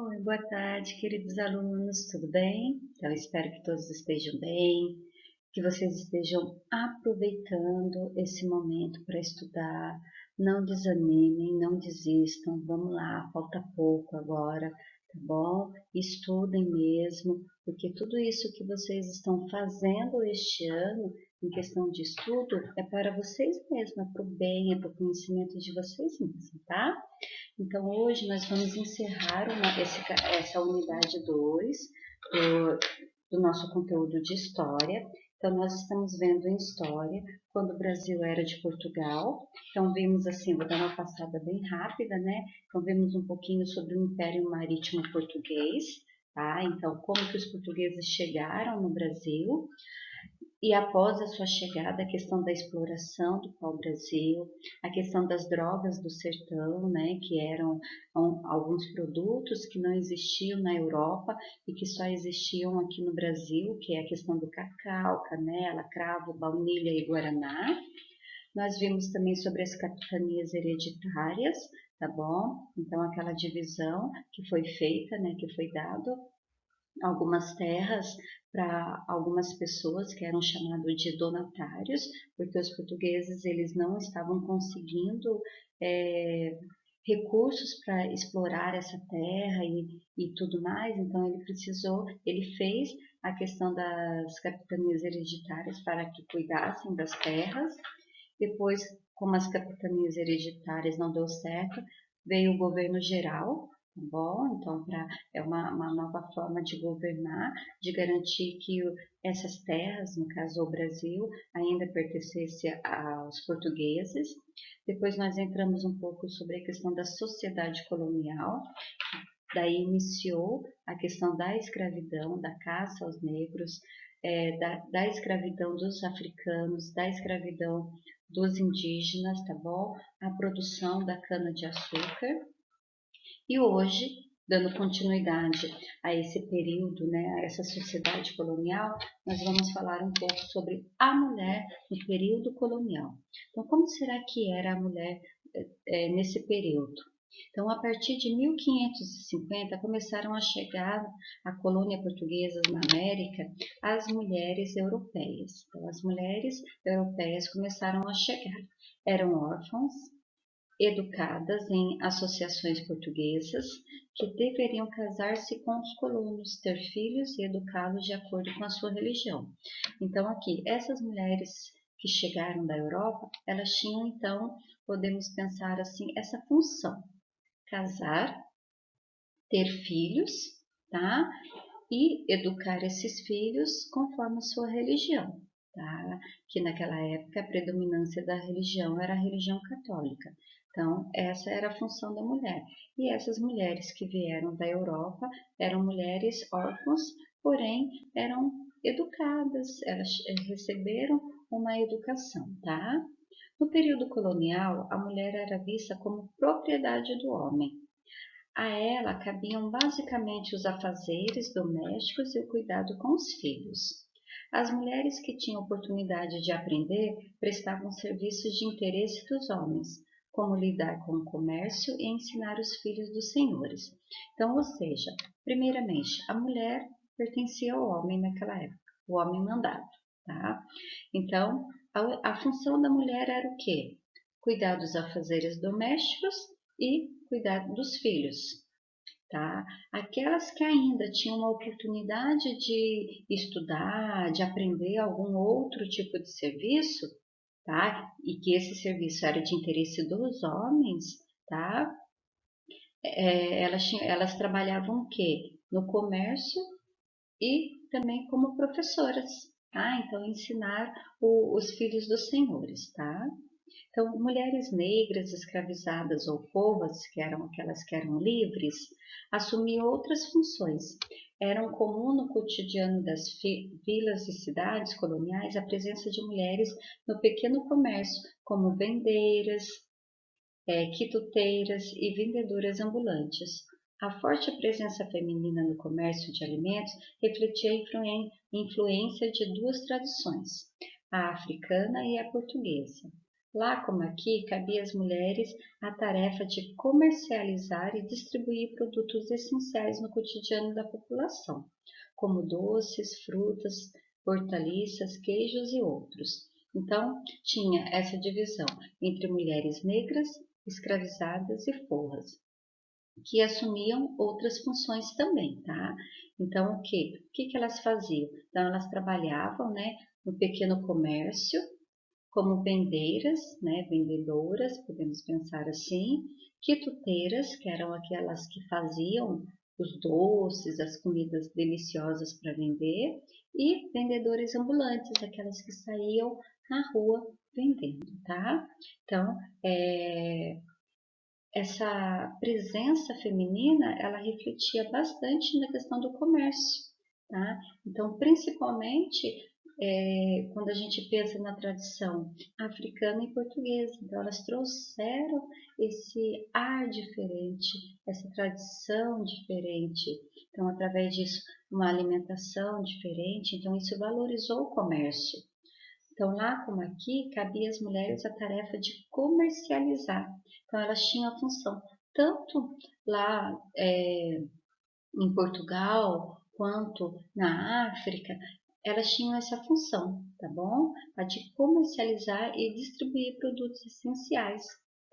Oi, boa tarde, queridos alunos, tudo bem? Então, espero que todos estejam bem, que vocês estejam aproveitando esse momento para estudar. Não desanimem, não desistam, vamos lá, falta pouco agora, tá bom? Estudem mesmo, porque tudo isso que vocês estão fazendo este ano, em questão de estudo, é para vocês mesmos, é para o bem, é para o conhecimento de vocês mesmos, tá? Então, hoje nós vamos encerrar essa unidade 2 do, do nosso conteúdo de história. Então, nós estamos vendo em história quando o Brasil era de Portugal. Então, vimos assim, vou dar uma passada bem rápida, né? Então, vimos um pouquinho sobre o Império Marítimo Português, tá? Então, como que os portugueses chegaram no Brasil. E após a sua chegada, a questão da exploração do pau-brasil, a questão das drogas do sertão, né, que eram alguns produtos que não existiam na Europa e que só existiam aqui no Brasil, que é a questão do cacau, canela, cravo, baunilha e guaraná. Nós vimos também sobre as capitanias hereditárias, tá bom? Então, aquela divisão que foi feita, né, que foi dado algumas terras para algumas pessoas que eram chamados de donatários, porque os portugueses eles não estavam conseguindo é, recursos para explorar essa terra e tudo mais, então ele fez a questão das capitanias hereditárias para que cuidassem das terras. Depois, como as capitanias hereditárias não deu certo, veio o governo geral, tá bom? Então, é uma nova forma de governar, de garantir que essas terras, no caso o Brasil, ainda pertencesse aos portugueses. Depois nós entramos um pouco sobre a questão da sociedade colonial, daí iniciou a questão da escravidão, da caça aos negros, da escravidão dos africanos, da escravidão dos indígenas, tá bom? A produção da cana-de-açúcar. E hoje, dando continuidade a esse período, né, a essa sociedade colonial, nós vamos falar um pouco sobre a mulher no período colonial. Então, como será que era a mulher nesse período? Então, a partir de 1550, começaram a chegar à colônia portuguesa na América as mulheres europeias. Então, as mulheres europeias começaram a chegar. Eram órfãos, educadas em associações portuguesas, que deveriam casar-se com os colonos, ter filhos e educá-los de acordo com a sua religião. Então, aqui, essas mulheres que chegaram da Europa, elas tinham, então, podemos pensar assim, essa função: casar, ter filhos, tá? E educar esses filhos conforme a sua religião, tá? Que naquela época a predominância da religião era a religião católica. Então, essa era a função da mulher. E essas mulheres que vieram da Europa eram mulheres órfãs, porém eram educadas, elas receberam uma educação, tá? No período colonial, a mulher era vista como propriedade do homem. A ela cabiam basicamente os afazeres domésticos e o cuidado com os filhos. As mulheres que tinham oportunidade de aprender prestavam serviços de interesse dos homens, como lidar com o comércio e ensinar os filhos dos senhores. Então, ou seja, primeiramente, a mulher pertencia ao homem naquela época, o homem mandava, tá? Então, a função da mulher era o quê? Cuidar dos afazeres domésticos e cuidar dos filhos, tá? Aquelas que ainda tinham a oportunidade de estudar, de aprender algum outro tipo de serviço, tá? E que esse serviço era de interesse dos homens, tá? Elas trabalhavam o quê? No comércio e também como professoras, tá? Então, ensinar os filhos dos senhores, tá? Então, mulheres negras escravizadas ou povas, que eram aquelas que eram livres, assumiam outras funções. Eram comum no cotidiano das vilas e cidades coloniais a presença de mulheres no pequeno comércio, como vendeiras, quituteiras e vendedoras ambulantes. A forte presença feminina no comércio de alimentos refletia a influência de duas tradições, a africana e a portuguesa. Lá como aqui, cabia às mulheres a tarefa de comercializar e distribuir produtos essenciais no cotidiano da população, como doces, frutas, hortaliças, queijos e outros. Então, tinha essa divisão entre mulheres negras, escravizadas e forras, que assumiam outras funções também, tá? Então, o que? O que elas faziam? Então, elas trabalhavam, né, no pequeno comércio, como vendeiras, né, vendedoras, podemos pensar assim, quituteiras, que eram aquelas que faziam os doces, as comidas deliciosas para vender, e vendedores ambulantes, aquelas que saíam na rua vendendo, tá? Então, essa presença feminina, ela refletia bastante na questão do comércio, tá? Então, principalmente quando a gente pensa na tradição africana e portuguesa, então elas trouxeram esse ar diferente, essa tradição diferente, então através disso uma alimentação diferente, então isso valorizou o comércio. Então, lá como aqui, cabia às mulheres a tarefa de comercializar. Então, elas tinham a função, tanto lá em Portugal quanto na África, elas tinham essa função, tá bom? A de comercializar e distribuir produtos essenciais,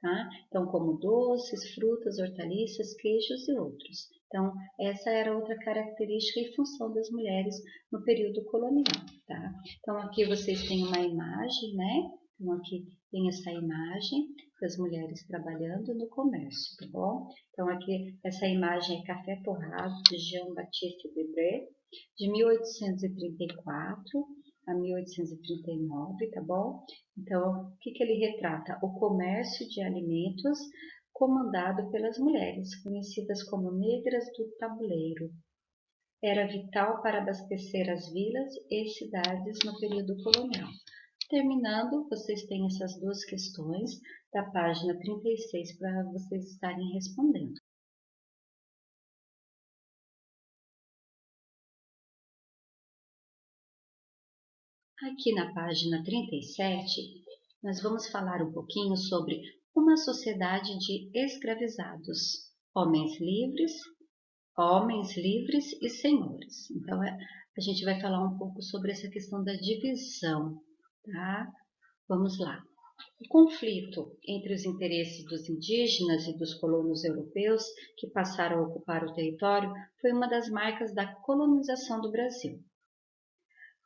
tá? Então, como doces, frutas, hortaliças, queijos e outros. Então, essa era outra característica e função das mulheres no período colonial, tá? Então, aqui vocês têm uma imagem, né? Então, aqui tem essa imagem das mulheres trabalhando no comércio, tá bom? Então, aqui, essa imagem é Café Torrado, de Jean-Baptiste Debré, de 1834 a 1839, tá bom? Então, o que ele retrata? O comércio de alimentos comandado pelas mulheres, conhecidas como negras do tabuleiro. Era vital para abastecer as vilas e cidades no período colonial. Terminando, vocês têm essas duas questões da página 36 para vocês estarem respondendo. Aqui na página 37, nós vamos falar um pouquinho sobre uma sociedade de escravizados, homens livres e senhores. Então, a gente vai falar um pouco sobre essa questão da divisão, tá? Vamos lá. O conflito entre os interesses dos indígenas e dos colonos europeus que passaram a ocupar o território foi uma das marcas da colonização do Brasil.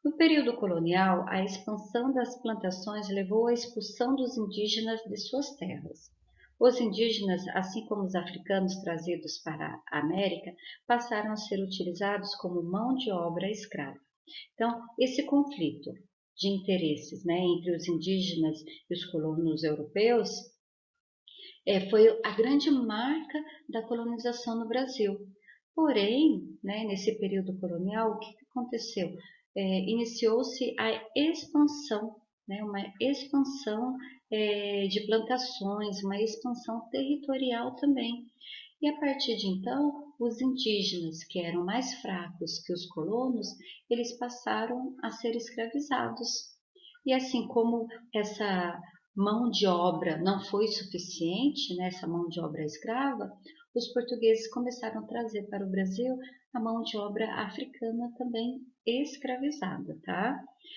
No período colonial, a expansão das plantações levou à expulsão dos indígenas de suas terras. Os indígenas, assim como os africanos trazidos para a América, passaram a ser utilizados como mão de obra escrava. Então, esse conflito de interesses, né, entre os indígenas e os colonos europeus foi a grande marca da colonização no Brasil. Porém, né, nesse período colonial, o que aconteceu? Iniciou-se a expansão, né, uma expansão de plantações, uma expansão territorial também. E a partir de então, os indígenas, que eram mais fracos que os colonos, eles passaram a ser escravizados. E assim como essa mão de obra não foi suficiente, né, essa mão de obra escrava, os portugueses começaram a trazer para o Brasil a mão de obra africana também escravizada, tá?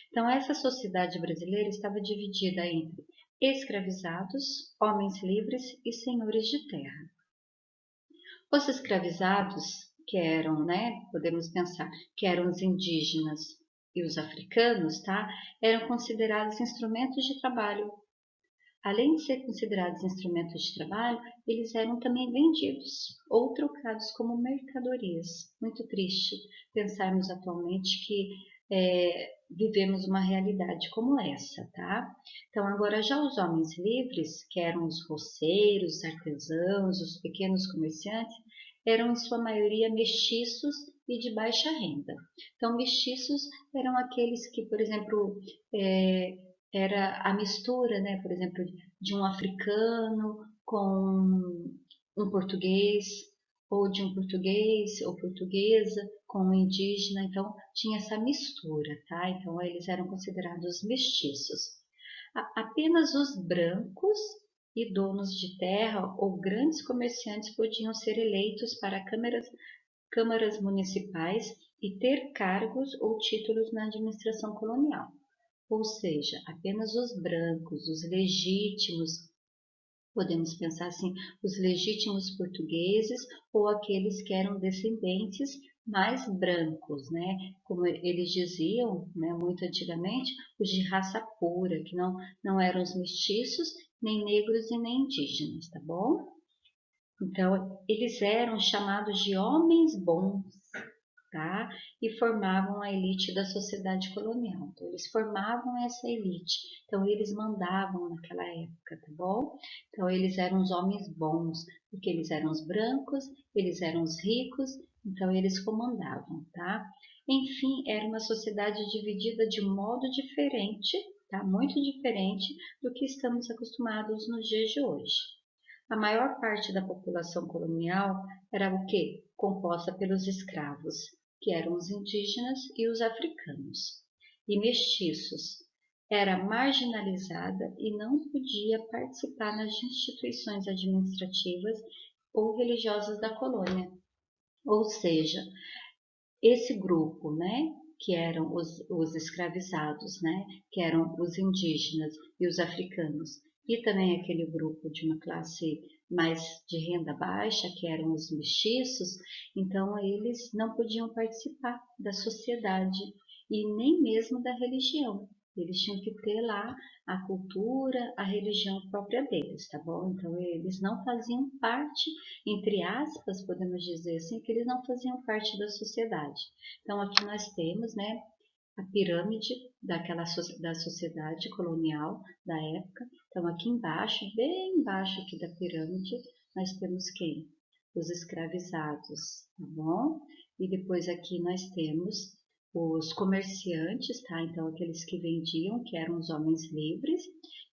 Então, essa sociedade brasileira estava dividida entre escravizados, homens livres e senhores de terra. Os escravizados, que eram, né, podemos pensar, que eram os indígenas e os africanos, tá? Eram considerados instrumentos de trabalho. Além de ser considerados instrumentos de trabalho, eles eram também vendidos ou trocados como mercadorias. Muito triste pensarmos atualmente que vivemos uma realidade como essa, tá? Então, agora já os homens livres, que eram os roceiros, os artesãos, os pequenos comerciantes, eram em sua maioria mestiços e de baixa renda. Então, mestiços eram aqueles que, por exemplo, era a mistura, né, por exemplo, de um africano com um português, ou de um português ou portuguesa com um indígena, então tinha essa mistura, tá? Então eles eram considerados mestiços. Apenas os brancos e donos de terra ou grandes comerciantes podiam ser eleitos para câmaras municipais e ter cargos ou títulos na administração colonial. Ou seja, apenas os brancos, os legítimos, podemos pensar assim, os legítimos portugueses ou aqueles que eram descendentes mais brancos, né? Como eles diziam, né, muito antigamente, os de raça pura, que não eram os mestiços, nem negros e nem indígenas, tá bom? Então, eles eram chamados de homens bons, tá? E formavam a elite da sociedade colonial. Então, eles formavam essa elite. Então, eles mandavam naquela época, tá bom? Então, eles eram os homens bons, porque eles eram os brancos, eles eram os ricos, então eles comandavam, tá? Enfim, era uma sociedade dividida de modo diferente, tá? Muito diferente do que estamos acostumados nos dias de hoje. A maior parte da população colonial era o quê? Composta pelos escravos, que eram os indígenas e os africanos, e mestiços. Era marginalizada e não podia participar nas instituições administrativas ou religiosas da colônia. Ou seja, esse grupo, né, que eram os escravizados, né, que eram os indígenas e os africanos, e também aquele grupo de uma classe mais de renda baixa, que eram os mestiços, então eles não podiam participar da sociedade e nem mesmo da religião. Eles tinham que ter lá a cultura, a religião própria deles, tá bom? Então eles não faziam parte, entre aspas, podemos dizer assim, que eles não faziam parte da sociedade. Então aqui nós temos, né, a pirâmide da sociedade colonial da época. Então aqui embaixo, bem embaixo aqui da pirâmide, nós temos quem? Os escravizados, tá bom? E depois aqui nós temos os comerciantes, tá? Então aqueles que vendiam, que eram os homens livres.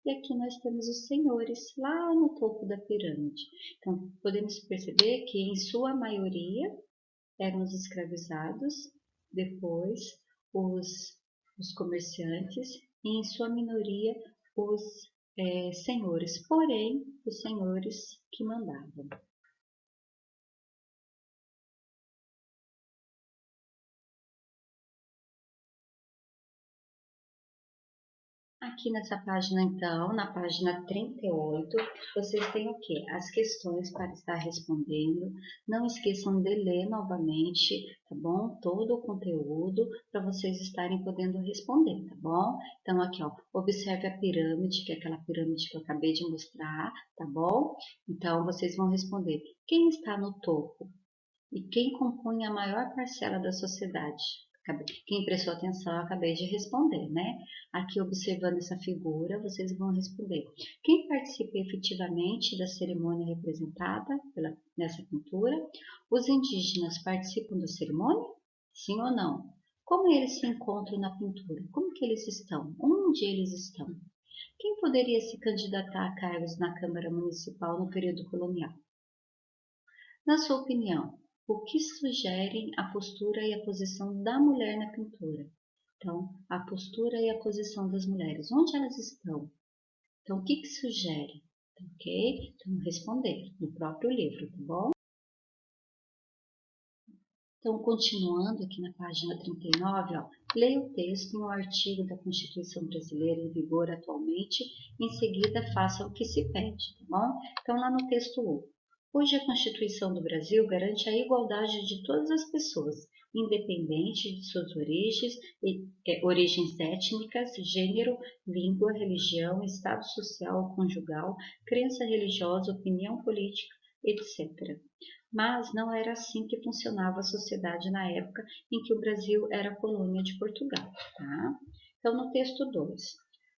E aqui nós temos os senhores lá no topo da pirâmide. Então podemos perceber que em sua maioria eram os escravizados, depois os comerciantes e, em sua minoria, os senhores, porém, os senhores que mandavam. Aqui nessa página, então, na página 38, vocês têm o quê? As questões para estar respondendo. Não esqueçam de ler novamente, tá bom? Todo o conteúdo para vocês estarem podendo responder, tá bom? Então, aqui, ó, observe a pirâmide, que é aquela pirâmide que eu acabei de mostrar, tá bom? Então, vocês vão responder: quem está no topo? E quem compõe a maior parcela da sociedade? Quem prestou atenção, eu acabei de responder, né? Aqui, observando essa figura, vocês vão responder. Quem participa efetivamente da cerimônia representada nessa pintura? Os indígenas participam da cerimônia? Sim ou não? Como eles se encontram na pintura? Como que eles estão? Onde eles estão? Quem poderia se candidatar a cargos na Câmara Municipal no período colonial? Na sua opinião, o que sugerem a postura e a posição da mulher na pintura? Então, a postura e a posição das mulheres, onde elas estão? Então, o que sugere? Ok? Então, responder no próprio livro, tá bom? Então, continuando aqui na página 39, ó, leia o texto em um artigo da Constituição Brasileira em vigor atualmente, em seguida faça o que se pede, tá bom? Então, lá no texto 1. Hoje a Constituição do Brasil garante a igualdade de todas as pessoas, independente de suas origens étnicas, gênero, língua, religião, estado social, conjugal, crença religiosa, opinião política, etc. Mas não era assim que funcionava a sociedade na época em que o Brasil era colônia de Portugal. Tá? Então, no texto 2,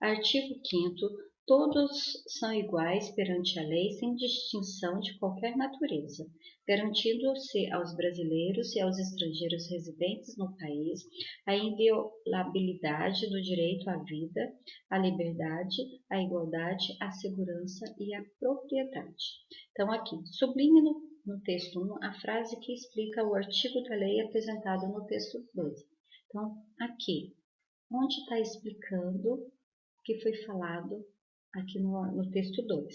artigo 5º, todos são iguais perante a lei sem distinção de qualquer natureza, garantindo-se aos brasileiros e aos estrangeiros residentes no país a inviolabilidade do direito à vida, à liberdade, à igualdade, à segurança e à propriedade. Então, aqui, sublinhe no texto 1 a frase que explica o artigo da lei apresentado no texto 2. Então, aqui, onde está explicando que foi falado aqui no texto 2.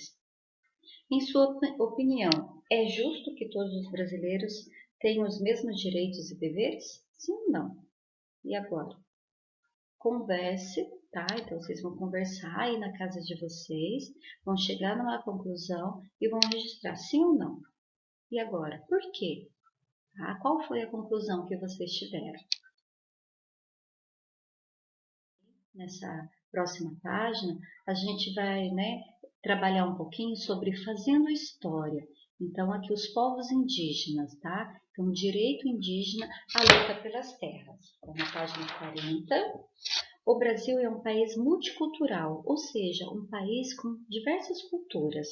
Em sua opinião, é justo que todos os brasileiros tenham os mesmos direitos e deveres? Sim ou não? E agora? Converse, tá? Então vocês vão conversar aí na casa de vocês, vão chegar numa conclusão e vão registrar sim ou não. E agora, por quê? Tá? Qual foi a conclusão que vocês tiveram? Nessa próxima página, a gente vai, trabalhar um pouquinho sobre fazendo história. Então, aqui os povos indígenas, tá? Então, direito indígena à luta pelas terras. Então, na página 40, o Brasil é um país multicultural, ou seja, um país com diversas culturas,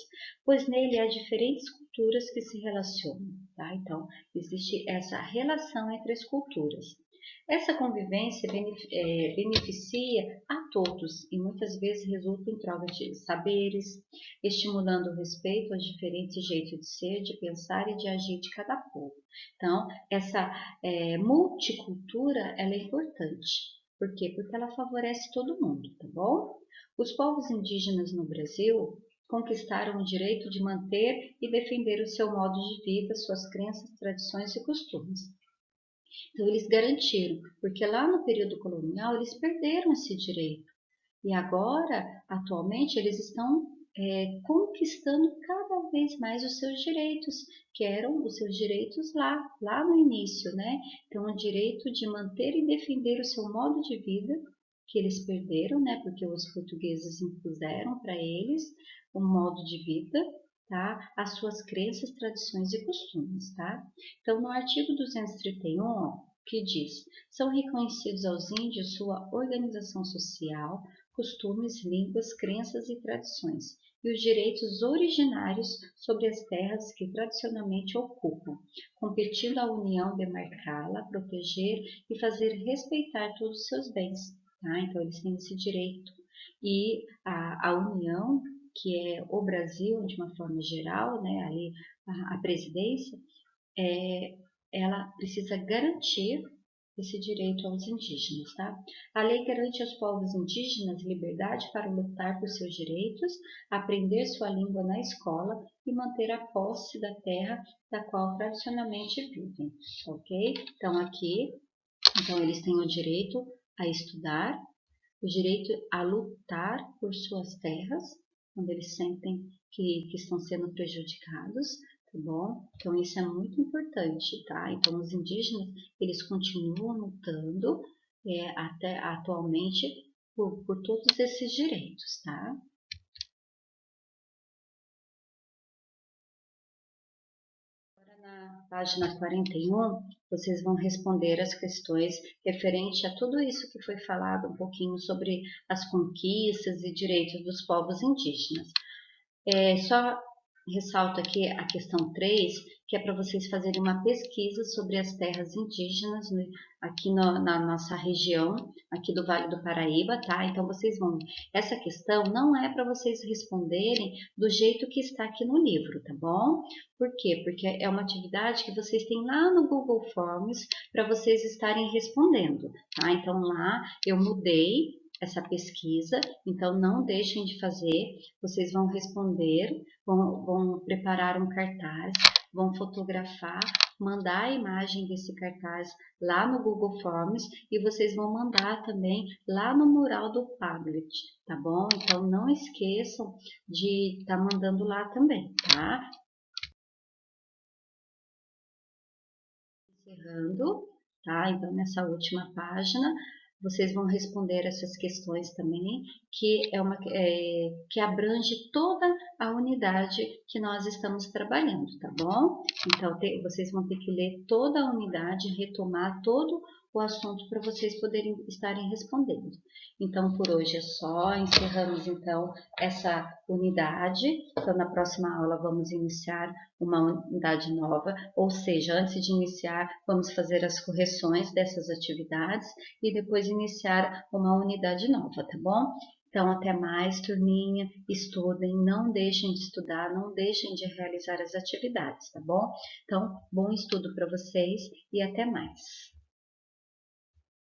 pois nele há diferentes culturas que se relacionam, tá? Então, existe essa relação entre as culturas. Essa convivência beneficia a todos e muitas vezes resulta em troca de saberes, estimulando o respeito aos diferentes jeitos de ser, de pensar e de agir de cada povo. Então, essa multicultura ela é importante. Por quê? Porque ela favorece todo mundo, tá bom? Os povos indígenas no Brasil conquistaram o direito de manter e defender o seu modo de vida, suas crenças, tradições e costumes. Então, eles garantiram, porque lá no período colonial eles perderam esse direito. E agora, atualmente, eles estão conquistando cada vez mais os seus direitos, que eram os seus direitos lá no início, né? Então, o direito de manter e defender o seu modo de vida, que eles perderam, né? Porque os portugueses impuseram para eles um modo de vida, tá? As suas crenças, tradições e costumes, tá? Então, no artigo 231, ó, que diz: são reconhecidos aos índios sua organização social, costumes, línguas, crenças e tradições, e os direitos originários sobre as terras que tradicionalmente ocupam, competindo à União demarcá-la, proteger e fazer respeitar todos os seus bens. Tá? Então, eles têm esse direito. E a União, que é o Brasil, de uma forma geral, né, aí a presidência, ela precisa garantir esse direito aos indígenas, tá? A lei garante aos povos indígenas liberdade para lutar por seus direitos, aprender sua língua na escola e manter a posse da terra da qual tradicionalmente vivem, ok? Então aqui, eles têm o direito a estudar, o direito a lutar por suas terras, quando eles sentem que estão sendo prejudicados, tá bom? Então isso é muito importante, tá? Então os indígenas, eles continuam lutando até atualmente por todos esses direitos, tá? Agora na página 41, vocês vão responder as questões referente a tudo isso que foi falado um pouquinho sobre as conquistas e direitos dos povos indígenas. Só ressalto aqui a questão 3, que é para vocês fazerem uma pesquisa sobre as terras indígenas aqui na nossa região, aqui do Vale do Paraíba, tá? Então vocês vão. Essa questão não é para vocês responderem do jeito que está aqui no livro, tá bom? Por quê? Porque é uma atividade que vocês têm lá no Google Forms para vocês estarem respondendo, tá? Então lá eu mudei essa pesquisa, então não deixem de fazer, vocês vão responder, vão preparar um cartaz, vão fotografar, mandar a imagem desse cartaz lá no Google Forms e vocês vão mandar também lá no mural do Padlet, tá bom? Então não esqueçam de estar mandando lá também, tá? Encerrando, tá? Então nessa última página vocês vão responder essas questões também, que abrange toda a unidade que nós estamos trabalhando, tá bom? Então, vocês vão ter que ler toda a unidade, retomar todo o assunto para vocês poderem estarem respondendo. Então, por hoje é só, encerramos então essa unidade. Então, na próxima aula vamos iniciar uma unidade nova, ou seja, antes de iniciar, vamos fazer as correções dessas atividades e depois iniciar uma unidade nova, tá bom? Então, até mais, turminha, estudem, não deixem de estudar, não deixem de realizar as atividades, tá bom? Então, bom estudo para vocês e até mais.